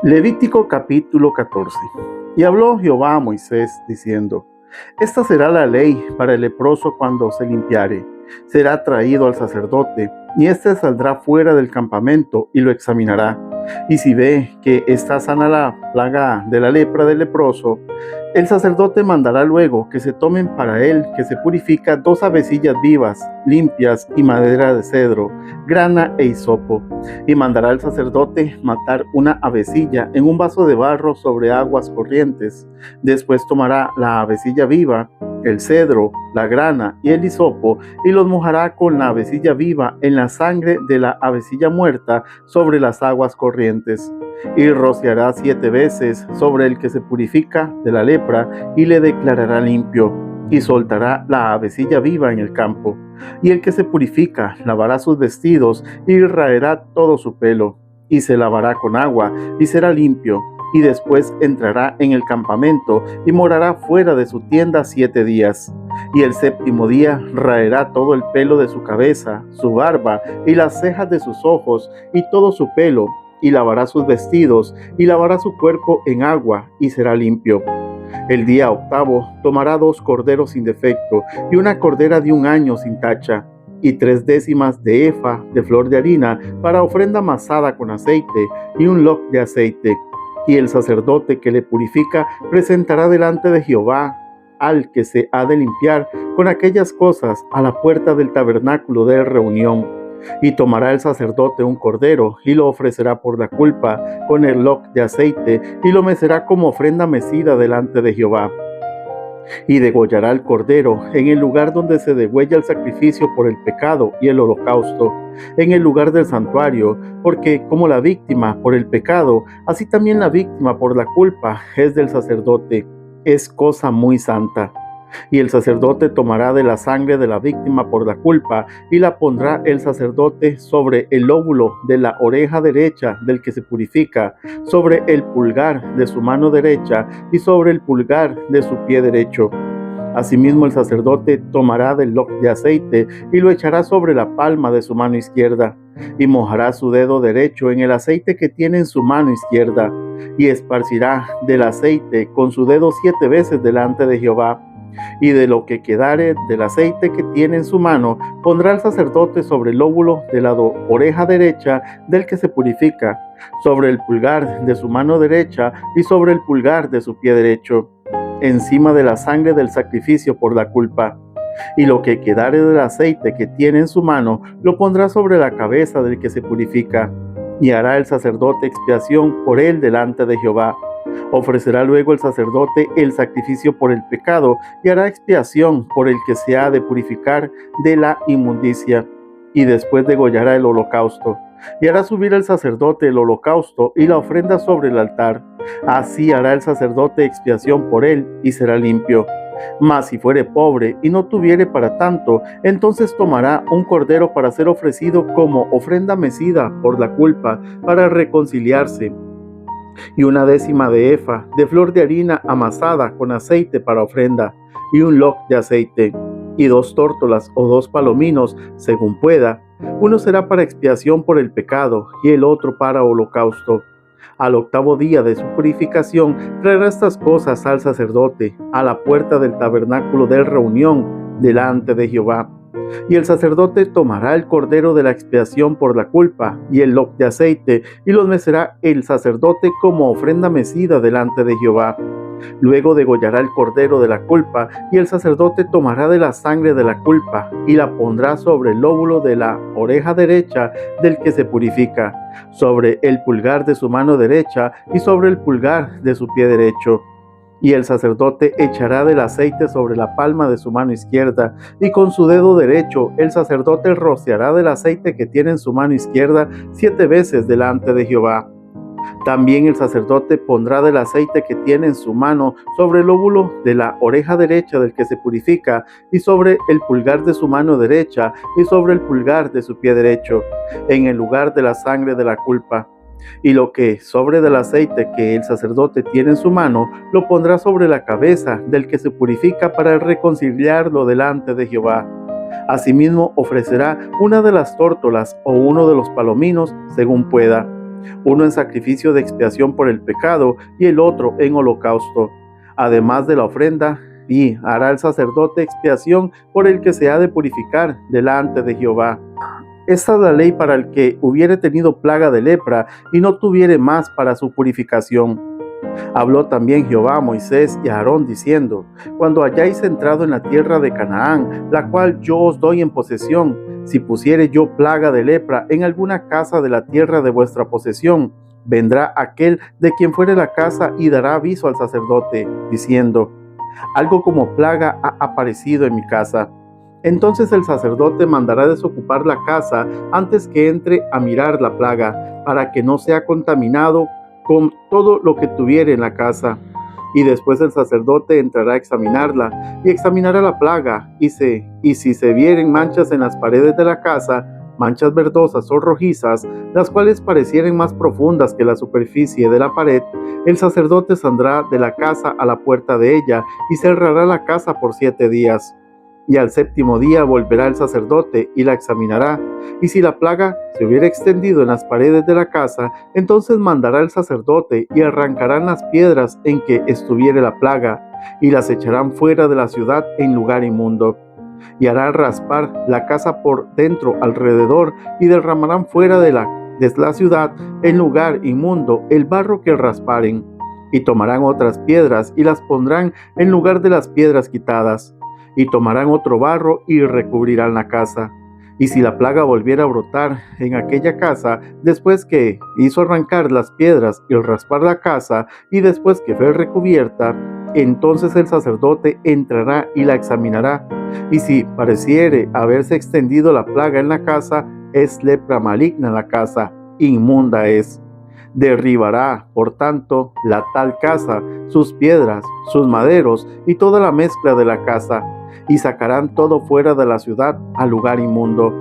Levítico capítulo 14. Y habló Jehová a Moisés, diciendo: Esta será la ley para el leproso cuando se limpiare. Será traído al sacerdote, y éste saldrá fuera del campamento y lo examinará. Y si ve que está sana la plaga de la lepra del leproso, el sacerdote mandará luego que se tomen para él, que se purifica, 2 avecillas vivas, limpias y madera de cedro, grana e hisopo. Y mandará el sacerdote matar una avecilla en un vaso de barro sobre aguas corrientes. Después tomará la avecilla viva, el cedro, la grana y el hisopo, y los mojará con la avecilla viva en la sangre de la avecilla muerta sobre las aguas corrientes. Y rociará 7 veces sobre el que se purifica de la lepra, y le declarará limpio, y soltará la avecilla viva en el campo. Y el que se purifica lavará sus vestidos, y raerá todo su pelo, y se lavará con agua, y será limpio. Y después entrará en el campamento, y morará fuera de su tienda 7 días. Y el 7º día raerá todo el pelo de su cabeza, su barba, y las cejas de sus ojos, y todo su pelo, y lavará sus vestidos, y lavará su cuerpo en agua, y será limpio. El día 8º tomará 2 corderos sin defecto, y una cordera de 1 año sin tacha, y 3/10 de efa de flor de harina para ofrenda amasada con aceite, y 1 loc de aceite. Y el sacerdote que le purifica presentará delante de Jehová al que se ha de limpiar con aquellas cosas a la puerta del tabernáculo de reunión. Y tomará el sacerdote un cordero, y lo ofrecerá por la culpa con el loc de aceite, y lo mecerá como ofrenda mecida delante de Jehová. Y degollará el cordero en el lugar donde se degüella el sacrificio por el pecado y el holocausto, en el lugar del santuario, porque como la víctima por el pecado, así también la víctima por la culpa es del sacerdote. Es cosa muy santa. Y el sacerdote tomará de la sangre de la víctima por la culpa, y la pondrá el sacerdote sobre el lóbulo de la oreja derecha del que se purifica, sobre el pulgar de su mano derecha y sobre el pulgar de su pie derecho. Asimismo el sacerdote tomará del loc de aceite y lo echará sobre la palma de su mano izquierda, y mojará su dedo derecho en el aceite que tiene en su mano izquierda, y esparcirá del aceite con su dedo 7 veces delante de Jehová. Y de lo que quedare del aceite que tiene en su mano, pondrá el sacerdote sobre el lóbulo de la oreja derecha del que se purifica, sobre el pulgar de su mano derecha y sobre el pulgar de su pie derecho, encima de la sangre del sacrificio por la culpa. Y lo que quedare del aceite que tiene en su mano, lo pondrá sobre la cabeza del que se purifica, y hará el sacerdote expiación por él delante de Jehová. Ofrecerá luego el sacerdote el sacrificio por el pecado, y hará expiación por el que se ha de purificar de la inmundicia, y después degollará el holocausto. Y hará subir el sacerdote el holocausto y la ofrenda sobre el altar. Así hará el sacerdote expiación por él, y será limpio. Mas si fuere pobre y no tuviere para tanto, entonces tomará un cordero para ser ofrecido como ofrenda mecida por la culpa, para reconciliarse, y 1/10 de efa de flor de harina amasada con aceite para ofrenda, y 1 loc de aceite, y 2 tórtolas o 2 palominos, según pueda. Uno será para expiación por el pecado, y el otro para holocausto. Al 8º día de su purificación traerá estas cosas al sacerdote, a la puerta del tabernáculo de reunión, delante de Jehová. Y el sacerdote tomará el cordero de la expiación por la culpa y el loc de aceite, y los mecerá el sacerdote como ofrenda mecida delante de Jehová. Luego degollará el cordero de la culpa, y el sacerdote tomará de la sangre de la culpa, y la pondrá sobre el lóbulo de la oreja derecha del que se purifica, sobre el pulgar de su mano derecha y sobre el pulgar de su pie derecho. Y el sacerdote echará del aceite sobre la palma de su mano izquierda, y con su dedo derecho el sacerdote rociará del aceite que tiene en su mano izquierda 7 veces delante de Jehová. También el sacerdote pondrá del aceite que tiene en su mano sobre el lóbulo de la oreja derecha del que se purifica, y sobre el pulgar de su mano derecha, y sobre el pulgar de su pie derecho, en el lugar de la sangre de la culpa. Y lo que sobre del aceite que el sacerdote tiene en su mano, lo pondrá sobre la cabeza del que se purifica para reconciliarlo delante de Jehová. Asimismo ofrecerá una de las tórtolas o uno de los palominos, según pueda. uno en sacrificio de expiación por el pecado y el otro en holocausto, además de la ofrenda, y hará el sacerdote expiación por el que se ha de purificar delante de Jehová. Esta es la ley para el que hubiere tenido plaga de lepra y no tuviere más para su purificación. Habló también Jehová a Moisés y a Aarón diciendo: cuando hayáis entrado en la tierra de Canaán, la cual yo os doy en posesión, si pusiere yo plaga de lepra en alguna casa de la tierra de vuestra posesión, vendrá aquel de quien fuere la casa y dará aviso al sacerdote, diciendo: algo como plaga ha aparecido en mi casa. Entonces el sacerdote mandará desocupar la casa antes que entre a mirar la plaga, para que no sea contaminado con todo lo que tuviere en la casa. Y después el sacerdote entrará a examinarla, y examinará la plaga, y si se vieren manchas en las paredes de la casa, manchas verdosas o rojizas, las cuales parecieren más profundas que la superficie de la pared, el sacerdote saldrá de la casa a la puerta de ella, y cerrará la casa por 7 días. Y al 7º día volverá el sacerdote y la examinará, y si la plaga se hubiera extendido en las paredes de la casa, entonces mandará el sacerdote y arrancarán las piedras en que estuviere la plaga, y las echarán fuera de la ciudad en lugar inmundo. Y hará raspar la casa por dentro alrededor, y derramarán fuera de la ciudad en lugar inmundo el barro que rasparen, y tomarán otras piedras y las pondrán en lugar de las piedras quitadas. Y tomarán otro barro y recubrirán la casa. Y si la plaga volviera a brotar en aquella casa, después que hizo arrancar las piedras y raspar la casa, y después que fue recubierta, entonces el sacerdote entrará y la examinará. Y si pareciere haberse extendido la plaga en la casa, es lepra maligna en la casa, inmunda es. Derribará, por tanto, la tal casa, sus piedras, sus maderos y toda la mezcla de la casa, y sacarán todo fuera de la ciudad al lugar inmundo.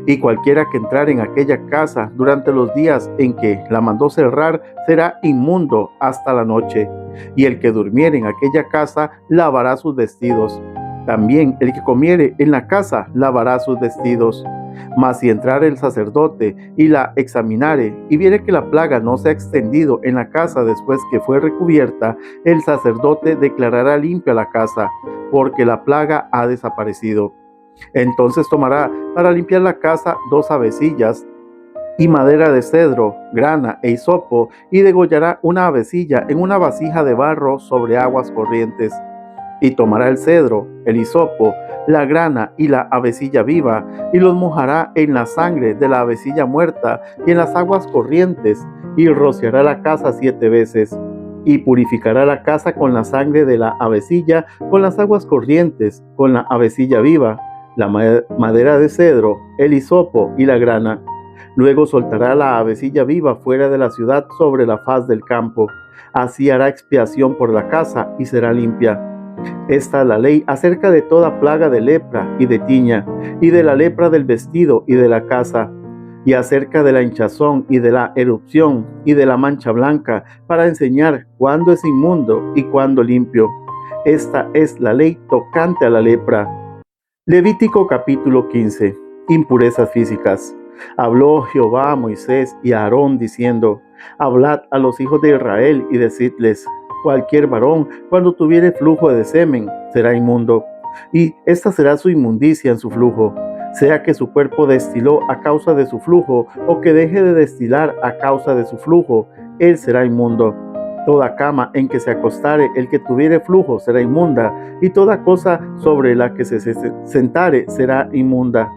Y cualquiera que entrare en aquella casa durante los días en que la mandó cerrar será inmundo hasta la noche. Y el que durmiere en aquella casa lavará sus vestidos. También el que comiere en la casa lavará sus vestidos. Mas si entrare el sacerdote y la examinare, y viere que la plaga no se ha extendido en la casa después que fue recubierta, el sacerdote declarará limpia la casa, porque la plaga ha desaparecido. Entonces tomará para limpiar la casa 2 avecillas y madera de cedro, grana e hisopo, y degollará una avecilla en una vasija de barro sobre aguas corrientes. Y tomará el cedro, el hisopo, la grana y la avecilla viva, y los mojará en la sangre de la avecilla muerta y en las aguas corrientes, y rociará la casa 7 veces. Y purificará la casa con la sangre de la avecilla, con las aguas corrientes, con la avecilla viva, la madera de cedro, el hisopo y la grana. Luego soltará la avecilla viva fuera de la ciudad sobre la faz del campo. Así hará expiación por la casa y será limpia. Esta es la ley acerca de toda plaga de lepra y de tiña, y de la lepra del vestido y de la casa, y acerca de la hinchazón y de la erupción y de la mancha blanca, para enseñar cuándo es inmundo y cuándo limpio. Esta es la ley tocante a la lepra. Levítico capítulo 15. Impurezas físicas. Habló Jehová a Moisés y a Aarón diciendo: hablad a los hijos de Israel y decidles: cualquier varón, cuando tuviere flujo de semen, será inmundo, y esta será su inmundicia en su flujo, sea que su cuerpo destiló a causa de su flujo, o que deje de destilar a causa de su flujo, él será inmundo. Toda cama en que se acostare el que tuviere flujo será inmunda, y toda cosa sobre la que se sentare será inmunda.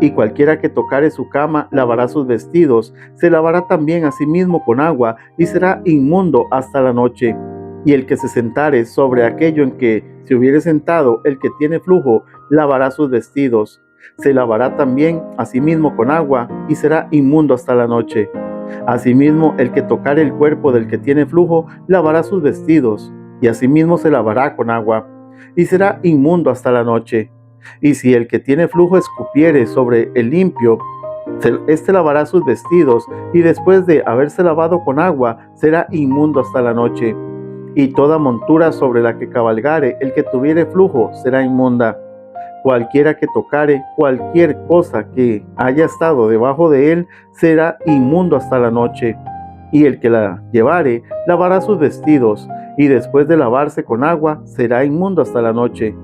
Y cualquiera que tocare su cama lavará sus vestidos, se lavará también a sí mismo con agua, y será inmundo hasta la noche. Y el que se sentare sobre aquello en que se hubiere sentado el que tiene flujo, lavará sus vestidos, se lavará también a sí mismo con agua, y será inmundo hasta la noche. Asimismo, el que tocare el cuerpo del que tiene flujo, lavará sus vestidos, y asimismo se lavará con agua, y será inmundo hasta la noche. Y si el que tiene flujo escupiere sobre el limpio, éste lavará sus vestidos, y después de haberse lavado con agua, será inmundo hasta la noche. Y toda montura sobre la que cabalgare el que tuviere flujo será inmunda. Cualquiera que tocare cualquier cosa que haya estado debajo de él será inmundo hasta la noche. Y el que la llevare lavará sus vestidos, y después de lavarse con agua será inmundo hasta la noche.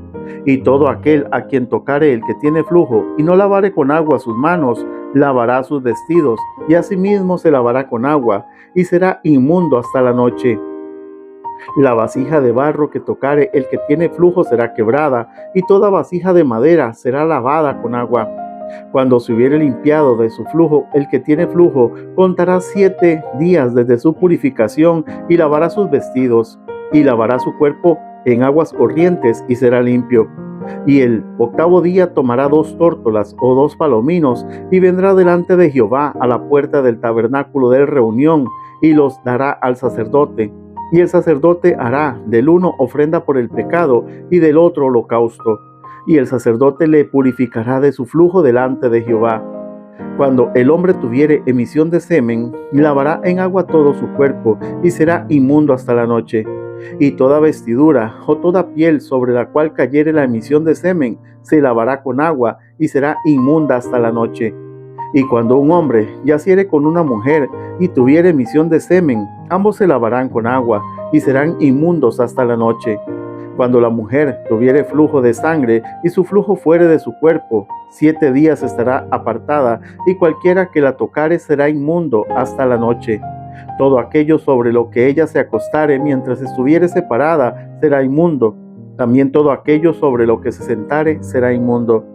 Y todo aquel a quien tocare el que tiene flujo y no lavare con agua sus manos, lavará sus vestidos, y asimismo se lavará con agua, y será inmundo hasta la noche. La vasija de barro que tocare el que tiene flujo será quebrada, y toda vasija de madera será lavada con agua. Cuando se hubiere limpiado de su flujo, el que tiene flujo contará 7 días desde su purificación, y lavará sus vestidos, y lavará su cuerpo en aguas corrientes, y será limpio. Y el 8º día tomará 2 tórtolas o 2 palominos, y vendrá delante de Jehová a la puerta del tabernáculo de reunión, y los dará al sacerdote. Y el sacerdote hará del uno ofrenda por el pecado, y del otro holocausto. Y el sacerdote le purificará de su flujo delante de Jehová. Cuando el hombre tuviere emisión de semen, lavará en agua todo su cuerpo, y será inmundo hasta la noche. Y toda vestidura o toda piel sobre la cual cayere la emisión de semen, se lavará con agua, y será inmunda hasta la noche. Y cuando un hombre yaciere con una mujer y tuviere emisión de semen, ambos se lavarán con agua, y serán inmundos hasta la noche. Cuando la mujer tuviere flujo de sangre y su flujo fuere de su cuerpo, 7 días estará apartada, y cualquiera que la tocare será inmundo hasta la noche. Todo aquello sobre lo que ella se acostare mientras estuviere separada será inmundo. También todo aquello sobre lo que se sentare será inmundo.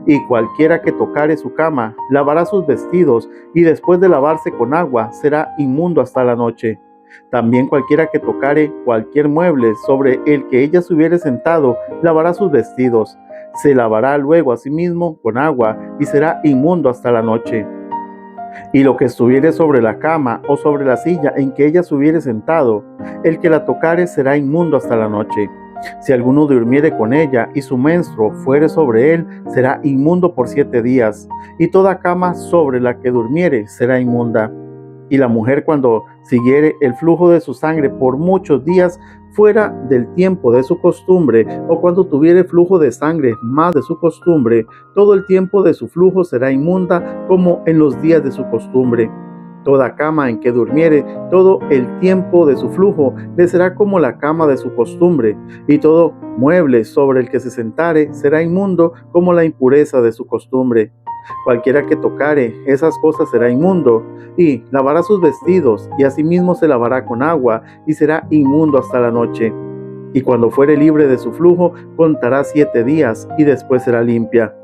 Y cualquiera que tocare su cama lavará sus vestidos, y después de lavarse con agua será inmundo hasta la noche. También cualquiera que tocare cualquier mueble sobre el que ella se hubiere sentado lavará sus vestidos. Se lavará luego a sí mismo con agua, y será inmundo hasta la noche. Y lo que estuviere sobre la cama o sobre la silla en que ella se hubiere sentado, el que la tocare será inmundo hasta la noche. Si alguno durmiere con ella y su menstruo fuere sobre él, será inmundo por 7 días, y toda cama sobre la que durmiere será inmunda. Y la mujer, cuando siguiere el flujo de su sangre por muchos días fuera del tiempo de su costumbre, o cuando tuviere flujo de sangre más de su costumbre, todo el tiempo de su flujo será inmunda como en los días de su costumbre. Toda cama en que durmiere todo el tiempo de su flujo le será como la cama de su costumbre, y todo mueble sobre el que se sentare será inmundo como la impureza de su costumbre. Cualquiera que tocare esas cosas será inmundo, y lavará sus vestidos, y asimismo se lavará con agua, y será inmundo hasta la noche. Y cuando fuere libre de su flujo, contará 7 días, y después será limpia.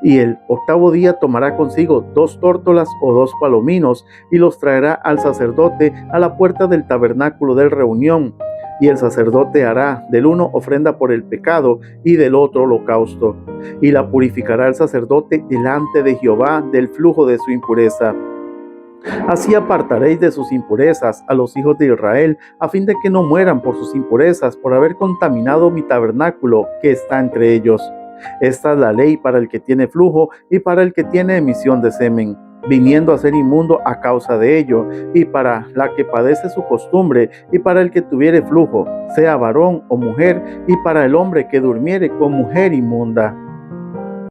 Y el 8º día tomará consigo 2 tórtolas o 2 palominos, y los traerá al sacerdote a la puerta del tabernáculo de reunión. Y el sacerdote hará del uno ofrenda por el pecado, y del otro holocausto. Y la purificará el sacerdote delante de Jehová del flujo de su impureza. Así apartaréis de sus impurezas a los hijos de Israel, a fin de que no mueran por sus impurezas, por haber contaminado mi tabernáculo que está entre ellos. Esta es la ley para el que tiene flujo y para el que tiene emisión de semen, viniendo a ser inmundo a causa de ello, y para la que padece su costumbre, y para el que tuviere flujo, sea varón o mujer, y para el hombre que durmiere con mujer inmunda.